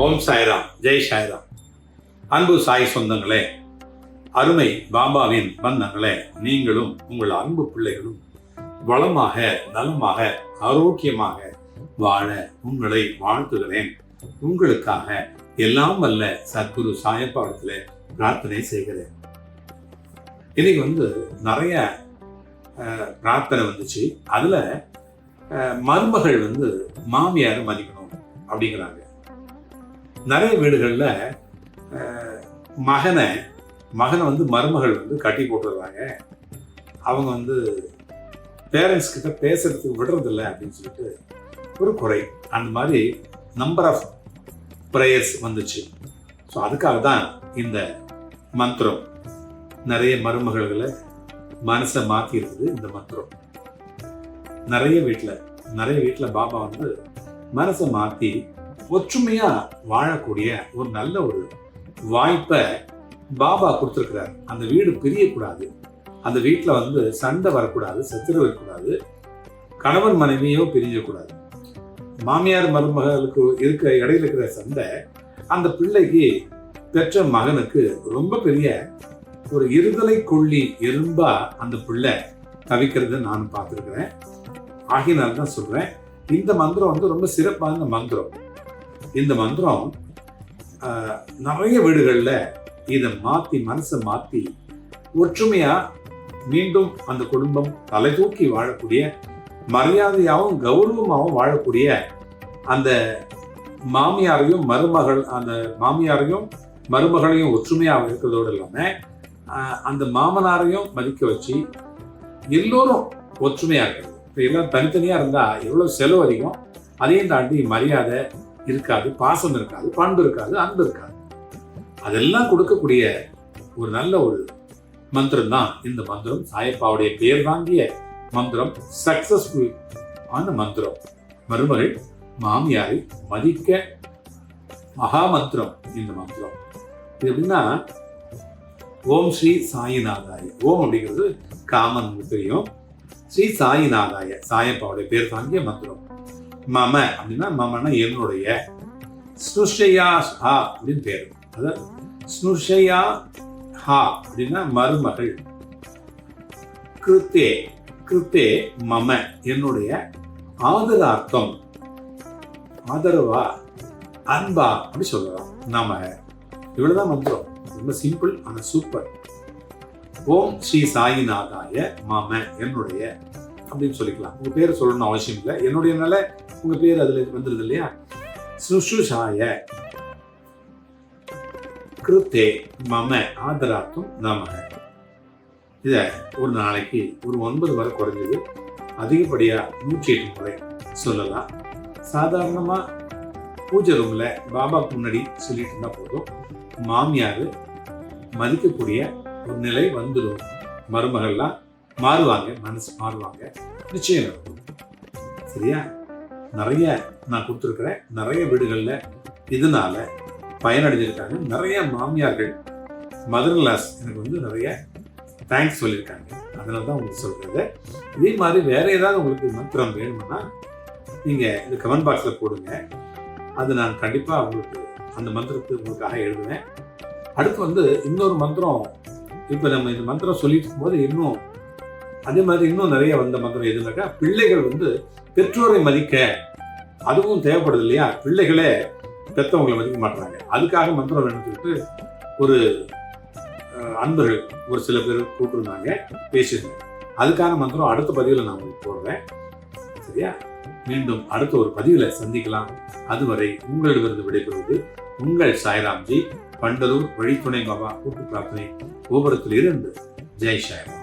ஓம் சாய்ராம், ஜெய் சாய்ராம். அன்பு சாய் சொந்தங்களே, அருமை பாபாவின் பந்தங்களே, நீங்களும் உங்கள் அன்பு பிள்ளைகளும் வளமாக, நலமாக, ஆரோக்கியமாக வாழ உங்களை வாழ்த்துகிறேன். உங்களுக்காக எல்லாம் வல்ல சத்குரு சாயப்பாடத்தில் பிரார்த்தனை செய்கிறேன். இன்னைக்கு நிறைய பிரார்த்தனை வந்துச்சு. அதுல மருமகள் மாமியாரை மதிக்கணும் அப்படிங்கிறாங்க. நிறைய வீடுகள்ல மகனை மருமகள் கட்டி போட்டுடுறாங்க. அவங்க பேரண்ட்ஸ் கிட்ட பேசுறதுக்கு விடுறதில்லை அப்படின்னு சொல்லிட்டு ஒரு குறை. அந்த மாதிரி நம்பர் ஆஃப் ப்ரேயர்ஸ் வந்துச்சு. ஸோ அதுக்காக தான் இந்த மந்திரம். நிறைய மருமகளை மனசை மாற்றி இருக்குது இந்த மந்திரம். நிறைய வீட்டில் பாபா மனசை மாற்றி ஒற்றுமையா வாழக்கூடிய ஒரு நல்ல ஒரு வாய்ப்பை பாபா கொடுத்துருக்கிறார். அந்த வீடு பிரியக்கூடாது, அந்த வீட்டில் சண்டை வரக்கூடாது, சச்சரவு இருக்கக்கூடாது, கணவன் மனைவியோ பிரியக்கூடாது. மாமியார் மருமகளுக்கு இடையில இருக்கிற சண்டை அந்த பிள்ளைக்கு பெற்ற மகனுக்கு ரொம்ப பெரிய ஒரு இருதலை கொள்ளி எறும்பா அந்த பிள்ளை தவிக்கிறத நானும் பார்த்துருக்கிறேன். ஆகினால்தான் சொல்றேன், இந்த மந்திரம் ரொம்ப சிறப்பான மந்திரம். இந்த மந்திரம் நிறைய வீடுகளில் இதை மாற்றி மனசை மாற்றி ஒற்றுமையா மீண்டும் அந்த குடும்பம் தலை தூக்கி வாழக்கூடிய, மரியாதையாகவும் கௌரவமாகவும் வாழக்கூடிய அந்த மாமியாரையும் மருமகளையும் ஒற்றுமையாக இருக்கிறதோடு இல்லாமல் அந்த மாமனாரையும் மதிக்க வச்சு எல்லோரும் ஒற்றுமையாக இருக்கிறது. இப்போ எல்லாம் தனித்தனியாக இருந்தால் எவ்வளோ செலவு அதிகம், அதையும் தாண்டி மரியாதை இருக்காது, பாசம் இருக்காது, பண்பு இருக்காது, அன்பு இருக்காது. அதெல்லாம் கொடுக்கக்கூடிய ஒரு நல்ல ஒரு மந்திரம் தான் இந்த மந்திரம். சாயப்பாவுடைய பேர் வாங்கிய மந்திரம், சக்சஸ்ஃபுல் ஆன மந்திரம். மருமகள் மாமியாரை மதிக்க மகா மந்திரம் இந்த மந்திரம். இது எப்படின்னா, ஓம் ஸ்ரீ சாயிநாதாய. ஓம் அப்படிங்கிறது காமன் தெரியும். ஸ்ரீ சாயிநாதாய, சாயப்பாவுடைய பேர் தாங்கிய மந்திரம். மம அப்படின்னா, மமனா என்னுடைய, ஸ்னுஷயா ஹா அப்படின்னு பேர். அதாவது ஸ்னுஷயா ஹா அப்படின்னா மருமகள். கிருத்தே, கிருத்தே மம என்னுடைய, ஆதரார்த்தம் ஆதரவா, அன்பா அப்படி சொல்லலாம். நாம இவ்வளவுதான் மந்திரம். ரொம்ப சிம்பிள் ஆனா சூப்பர். ஓம் ஸ்ரீ சாயிநாதாய மம என்னுடைய அப்படின்னு சொல்லிக்கலாம். உங்க பேர் சொல்லணும்னு அவசியம் இல்லை. என்னுடையனால உங்க பேர் அதுல வந்துருது இல்லையா. சுஷுஷாய கிருத்தே மம ஆதரார்த்தம் நமக. இத ஒரு நாளைக்கு ஒரு 9 வரை குறைஞ்சது, அதிகப்படியா 108 முறை சொல்லலாம். சாதாரணமா பூஜை ரூம்ல பாபாக்கு முன்னாடி சொல்லிட்டு இருந்தா போதும், மாமியார் மதிக்கக்கூடிய ஒரு நிலை வந்துடும். மருமகள்லாம் மாறுவாங்க, மனசு மாறுவாங்க, நிச்சயம் இருக்கும். சரியா? நிறைய நான் கொடுத்துருக்கிறேன். நிறைய வீடுகளில் இதனால பயனடைஞ்சிருக்காங்க. நிறைய மாமியார்கள் மதர்லாஸ் எனக்கு நிறைய தேங்க்ஸ் சொல்லியிருக்காங்க. அதனால தான் உங்களுக்கு சொல்றது. இதே மாதிரி வேற ஏதாவது உங்களுக்கு மந்திரம் வேணும்னா நீங்க இந்த கமெண்ட் பாக்ஸ்ல போடுங்க. அது நான் கண்டிப்பா உங்களுக்கு அந்த மந்திரத்தை உங்களுக்காக எழுதுவேன். அடுத்து இன்னொரு மந்திரம். இப்ப நம்ம இந்த மந்திரம் சொல்லிட்டு இருக்கும்போது இன்னும் அதே மாதிரி இன்னும் நிறைய வந்த மந்திரம் எதுனாக்கா, பிள்ளைகள் பெற்றோரை மதிக்க. அதுவும் தேவைப்படுது இல்லையா. பிள்ளைகளே பெற்றவங்களை மதிக்க மாட்டாங்க. அதுக்காக மந்திரம் வேணும்னு சொல்லிட்டு ஒரு அன்பர்கள் ஒரு சில பேர் கூப்பிட்டுருந்தாங்க, பேசியிருந்தேன். அதுக்கான மந்திரம் அடுத்த பதிவில் நான் உங்களுக்கு போடுறேன். சரியா? மீண்டும் அடுத்த ஒரு பதிவில் சந்திக்கலாம். அதுவரை உங்களிடமிருந்து விடைபெறுவது உங்கள் சாய்ராம்ஜி. பண்டலூர் வழித்துணை பாபா கூட்டு பிரார்த்தனை கோபுரத்தில் இருந்து. ஜெய் சாய்ராம்.